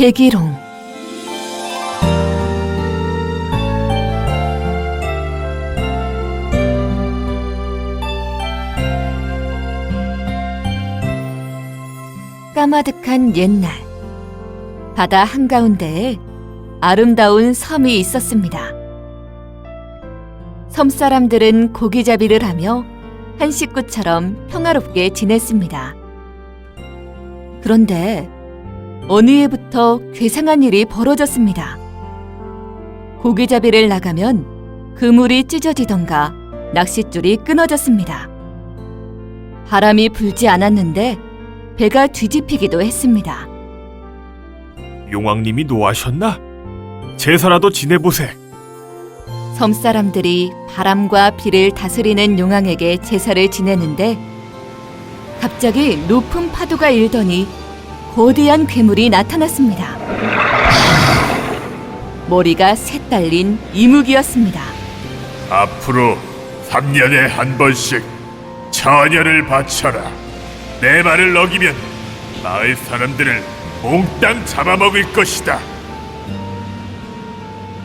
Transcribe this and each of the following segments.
계기롱. 까마득한 옛날, 바다 한가운데에 아름다운 섬이 있었습니다. 섬 사람들은 고기잡이를 하며 한 식구처럼 평화롭게 지냈습니다. 그런데 어느 해부터 괴상한 일이 벌어졌습니다. 고기잡이를 나가면 그물이 찢어지던가 낚싯줄이 끊어졌습니다. 바람이 불지 않았는데 배가 뒤집히기도 했습니다. 용왕님이 노하셨나? 제사라도 지내보세. 섬 사람들이 바람과 비를 다스리는 용왕에게 제사를 지내는데 갑자기 높은 파도가 일더니 거대한 괴물이 나타났습니다. 머리가 셋 달린 이묵이었습니다. 앞으로 3년에 한 번씩 처녀를 바쳐라. 내 말을 어기면 마을 사람들을 몽땅 잡아먹을 것이다.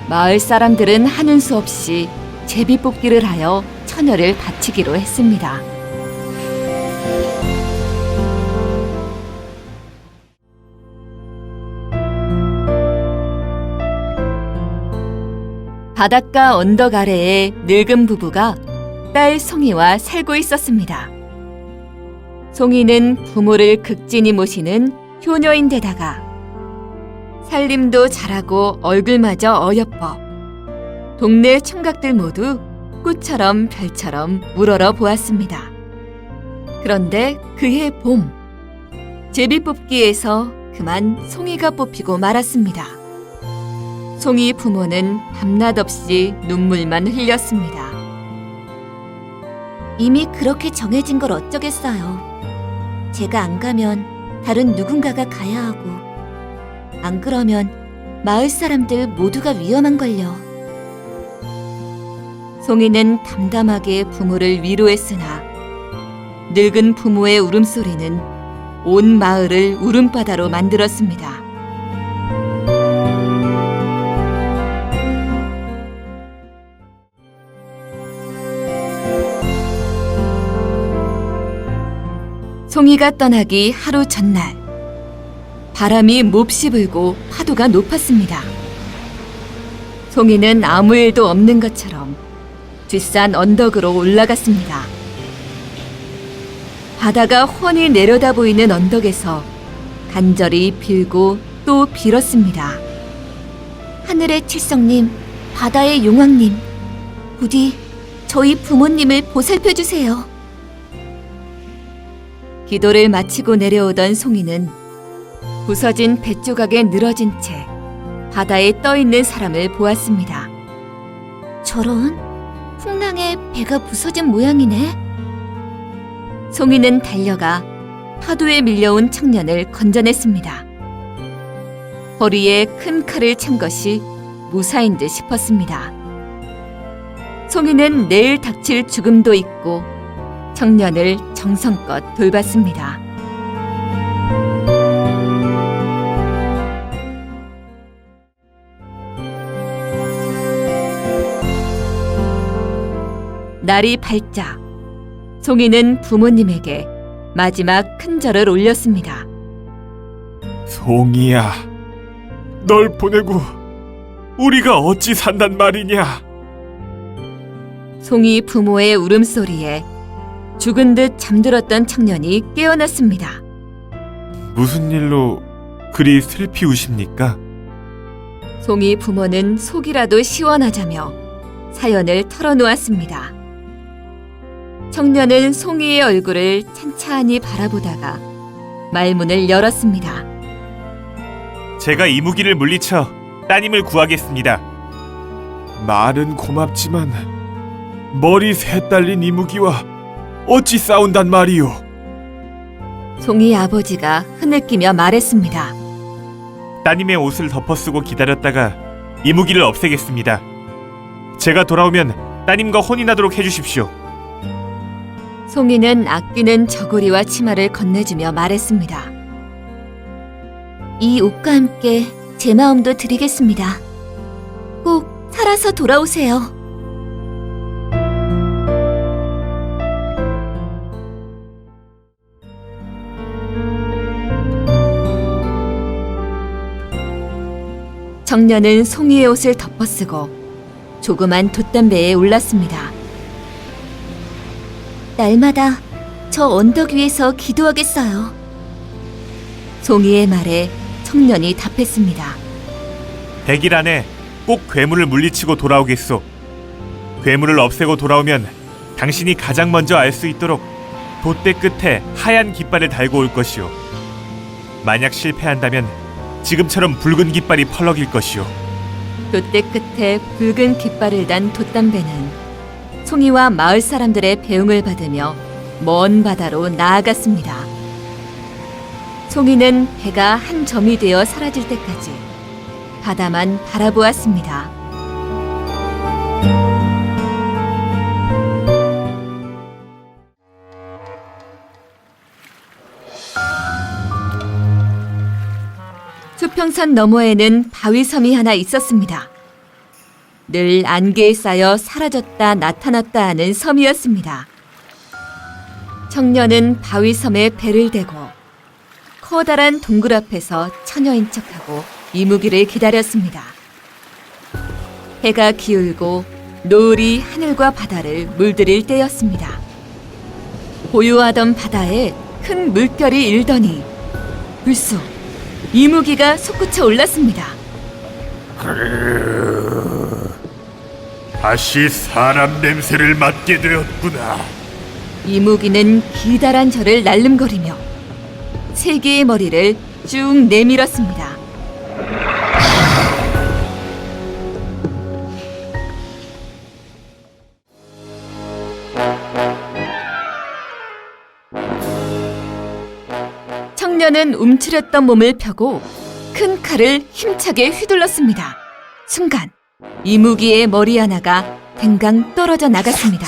마을 사람들은 하는 수 없이 제비뽑기를 하여 처녀를 바치기로 했습니다. 바닷가 언덕 아래에 늙은 부부가 딸 송이와 살고 있었습니다. 송이는 부모를 극진히 모시는 효녀인데다가 살림도 잘하고 얼굴마저 어여뻐 동네 총각들 모두 꽃처럼 별처럼 우러러 보았습니다. 그런데 그해 봄, 제비뽑기에서 그만 송이가 뽑히고 말았습니다. 송이 부모는 밤낮 없이 눈물만 흘렸습니다. 이미 그렇게 정해진 걸 어쩌겠어요. 제가 안 가면 다른 누군가가 가야 하고, 안 그러면 마을 사람들 모두가 위험한걸요. 송이는 담담하게 부모를 위로했으나 늙은 부모의 울음소리는 온 마을을 울음바다로 만들었습니다. 송이가 떠나기 하루 전날, 바람이 몹시 불고 파도가 높았습니다. 송이는 아무 일도 없는 것처럼 뒷산 언덕으로 올라갔습니다. 바다가 훤히 내려다 보이는 언덕에서 간절히 빌고 또 빌었습니다. 하늘의 칠성님, 바다의 용왕님, 부디 저희 부모님을 보살펴주세요. 기도를 마치고 내려오던 송이는 부서진 뱃조각에 늘어진 채 바다에 떠있는 사람을 보았습니다. 저런, 풍랑에 배가 부서진 모양이네. 송이는 달려가 파도에 밀려온 청년을 건져냈습니다. 허리에 큰 칼을 찬 것이 무사인 듯 싶었습니다. 송이는 내일 닥칠 죽음도 잊고 청년을 정성껏 돌봤습니다. 날이 밝자 송이는 부모님에게 마지막 큰 절을 올렸습니다. 송이야, 널 보내고 우리가 어찌 산단 말이냐? 송이 부모의 울음소리에 죽은 듯 잠들었던 청년이 깨어났습니다. 무슨 일로 그리 슬피 우십니까? 송이 부모는 속이라도 시원하자며 사연을 털어놓았습니다. 청년은 송이의 얼굴을 찬찬히 바라보다가 말문을 열었습니다. 제가 이무기를 물리쳐 따님을 구하겠습니다. 말은 고맙지만 머리 셋 달린 이무기와 어찌 싸운단 말이오? 송이 아버지가 흐느끼며 말했습니다. 따님의 옷을 덮어쓰고 기다렸다가 이무기를 없애겠습니다. 제가 돌아오면 따님과 혼이 나도록 해주십시오. 송이는 아끼는 저고리와 치마를 건네주며 말했습니다. 이 옷과 함께 제 마음도 드리겠습니다. 꼭 살아서 돌아오세요. 청년은 송이의 옷을 덮어쓰고 조그만 돛담배에 올랐습니다. 날마다 저 언덕 위에서 기도하겠어요. 송이의 말에 청년이 답했습니다. 100일 안에 꼭 괴물을 물리치고 돌아오겠소. 괴물을 없애고 돌아오면 당신이 가장 먼저 알 수 있도록 돛대 끝에 하얀 깃발을 달고 올 것이오. 만약 실패한다면 지금처럼 붉은 깃발이 펄럭일 것이오. 돛대 끝에 붉은 깃발을 단 돛담배는 송이와 마을 사람들의 배웅을 받으며 먼 바다로 나아갔습니다. 송이는 배가 한 점이 되어 사라질 때까지 바다만 바라보았습니다. 수평선 너머에는 바위섬이 하나 있었습니다. 늘 안개에 쌓여 사라졌다 나타났다 하는 섬이었습니다. 청년은 바위섬에 배를 대고 커다란 동굴 앞에서 처녀인 척하고 이무기를 기다렸습니다. 해가 기울고 노을이 하늘과 바다를 물들일 때였습니다. 고요하던 바다에 큰 물결이 일더니 불쑥 이무기가 솟구쳐 올랐습니다. 다시 사람 냄새를 맡게 되었구나. 이무기는 기다란 저를 날름거리며 세 개의 머리를 쭉 내밀었습니다. 청년은 움츠렸던 몸을 펴고 큰 칼을 힘차게 휘둘렀습니다. 순간 이무기의 머리 하나가 댕강 떨어져 나갔습니다.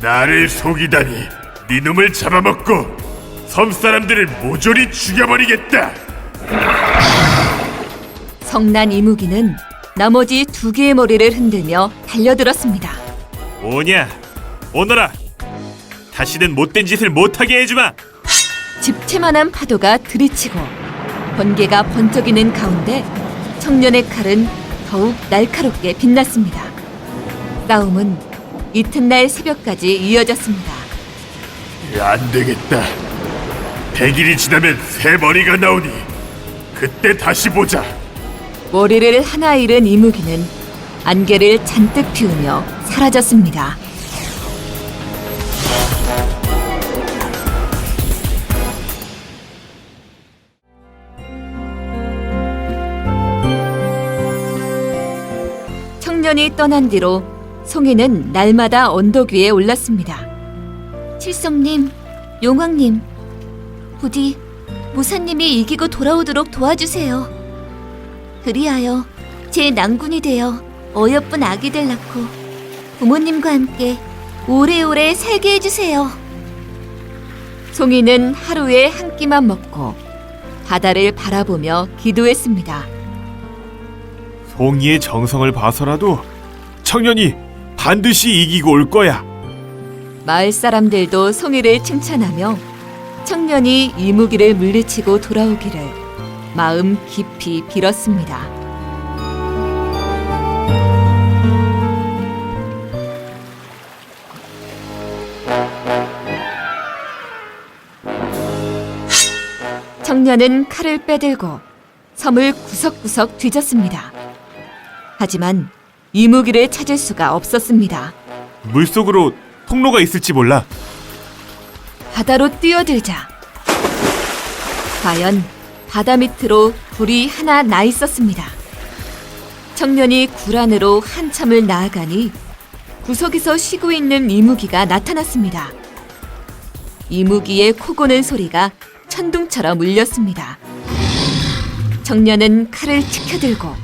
나를 속이다니 네 놈을 잡아먹고 섬 사람들을 모조리 죽여버리겠다. 성난 이무기는 나머지 두 개의 머리를 흔들며 달려들었습니다. 뭐냐? 오너라. 다시는 못된 짓을 못하게 해주마. 집채만한 파도가 들이치고 번개가 번쩍이는 가운데 청년의 칼은 더욱 날카롭게 빛났습니다. 싸움은 이튿날 새벽까지 이어졌습니다. 안 되겠다. 100일이 지나면 새 머리가 나오니 그때 다시 보자. 머리를 하나 잃은 이무기는 안개를 잔뜩 피우며 사라졌습니다. 청년이 떠난 뒤로 송이는 날마다 언덕 위에 올랐습니다. 칠성님, 용왕님, 부디 무사님이 이기고 돌아오도록 도와주세요. 그리하여 제 낭군이 되어 어여쁜 아기들 낳고 부모님과 함께 오래오래 살게 해주세요. 송이는 하루에 한 끼만 먹고 바다를 바라보며 기도했습니다. 송이의 정성을 봐서라도 청년이 반드시 이기고 올 거야. 마을 사람들도 송이를 칭찬하며 청년이 이무기를 물리치고 돌아오기를 마음 깊이 빌었습니다. 청년은 칼을 빼들고 섬을 구석구석 뒤졌습니다. 하지만 이무기를 찾을 수가 없었습니다. 물속으로 통로가 있을지 몰라. 바다로 뛰어들자 과연 바다 밑으로 굴이 하나 나 있었습니다. 청년이 굴 안으로 한참을 나아가니 구석에서 쉬고 있는 이무기가 나타났습니다. 이무기의 코 고는 소리가 천둥처럼 울렸습니다. 청년은 칼을 치켜들고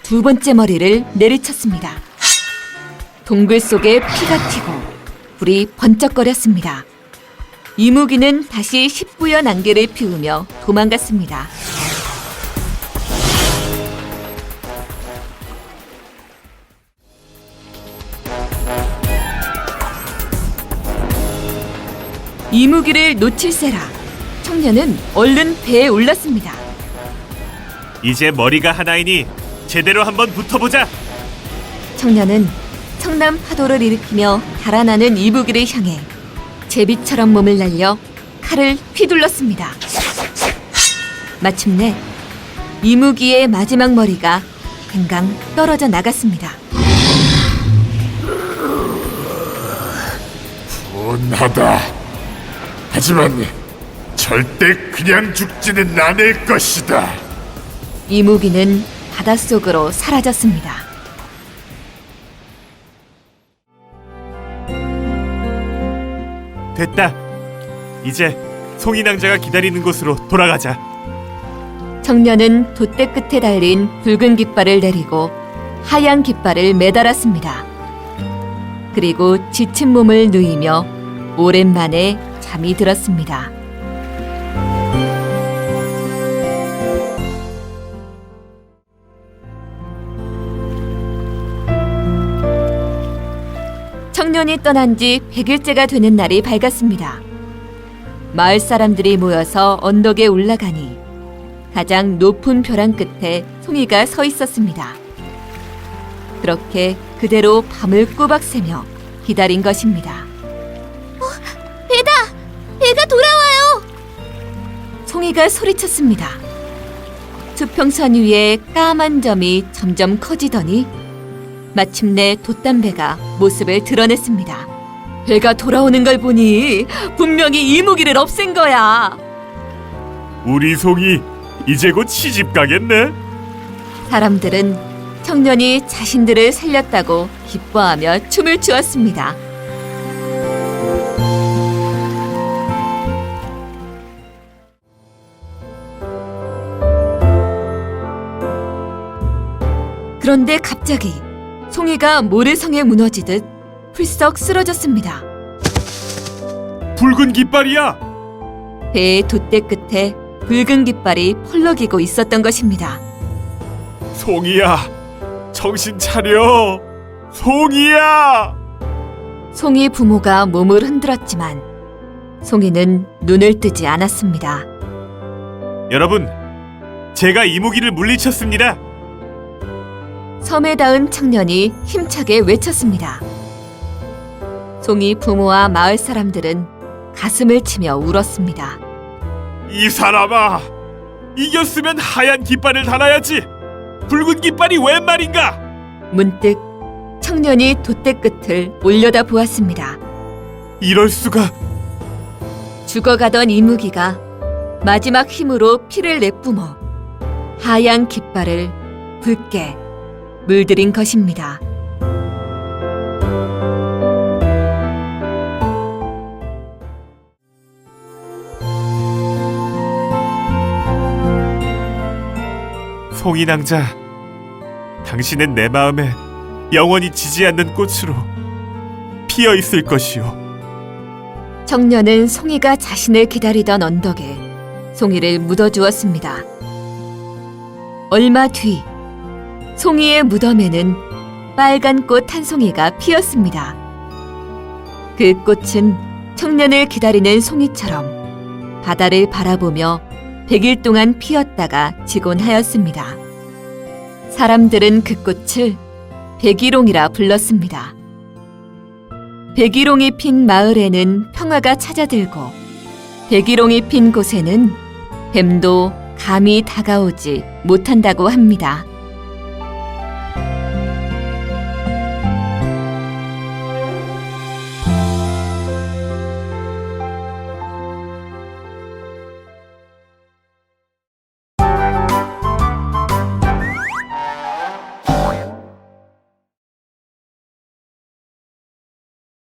두 번째 머리를 내리쳤습니다. 동굴 속에 피가 튀고 불이 번쩍거렸습니다. 이무기는 다시 십부연 안개를 피우며 도망갔습니다. 이무기를 놓칠세라. 청년은 얼른 배에 올랐습니다. 이제 머리가 하나이니 제대로 한번 붙어보자. 청년은 청남 파도를 일으키며 달아나는 이무기를 향해 제비처럼 몸을 날려 칼을 휘둘렀습니다. 마침내 이무기의 마지막 머리가 댕강 떨어져 나갔습니다. 분하다. 하지만 절대 그냥 죽지는 않을 것이다. 이무기는 바닷속으로 사라졌습니다. 됐다. 이제 송이낭자가 기다리는 곳으로 돌아가자. 청년은 돛대 끝에 달린 붉은 깃발을 내리고 하얀 깃발을 매달았습니다. 그리고 지친 몸을 누이며 오랜만에 잠이 들었습니다. 청년이 떠난 지 100일째가 되는 날이 밝았습니다. 마을 사람들이 모여서 언덕에 올라가니 가장 높은 벼랑 끝에 송이가 서 있었습니다. 그렇게 그대로 밤을 꼬박 새며 기다린 것입니다. 배가 돌아와요. 송이가 소리쳤습니다. 수평선 위에 까만 점이 점점 커지더니 마침내 돛담배가 모습을 드러냈습니다. 배가 돌아오는 걸 보니 분명히 이무기를 없앤 거야. 우리 송이 이제 곧 시집 가겠네. 사람들은 청년이 자신들을 살렸다고 기뻐하며 춤을 추었습니다. 그런데 갑자기 송이가 모래성에 무너지듯 훌썩 쓰러졌습니다. 붉은 깃발이야. 배의 돛대 끝에 붉은 깃발이 펄럭이고 있었던 것입니다. 송이야, 정신 차려. 송이야. 송이 부모가 몸을 흔들었지만 송이는 눈을 뜨지 않았습니다. 여러분, 제가 이무기를 물리쳤습니다. 섬에 닿은 청년이 힘차게 외쳤습니다. 송이 부모와 마을 사람들은 가슴을 치며 울었습니다. 이 사람아, 이겼으면 하얀 깃발을 달아야지. 붉은 깃발이 웬 말인가? 문득 청년이 돛대 끝을 올려다 보았습니다. 이럴 수가. 죽어가던 이무기가 마지막 힘으로 피를 내뿜어 하얀 깃발을 붉게 물들인 것입니다. 송이낭자, 당신은 내 마음에 영원히 지지 않는 꽃으로 피어 있을 것이오. 청년은 송이가 자신을 기다리던 언덕에 송이를 묻어주었습니다. 얼마 뒤 송이의 무덤에는 빨간 꽃 한 송이가 피었습니다. 그 꽃은 청년을 기다리는 송이처럼 바다를 바라보며 100일 동안 피었다가 지곤 하였습니다. 사람들은 그 꽃을 백일홍이라 불렀습니다. 백일홍이 핀 마을에는 평화가 찾아들고 백일홍이 핀 곳에는 뱀도 감히 다가오지 못한다고 합니다.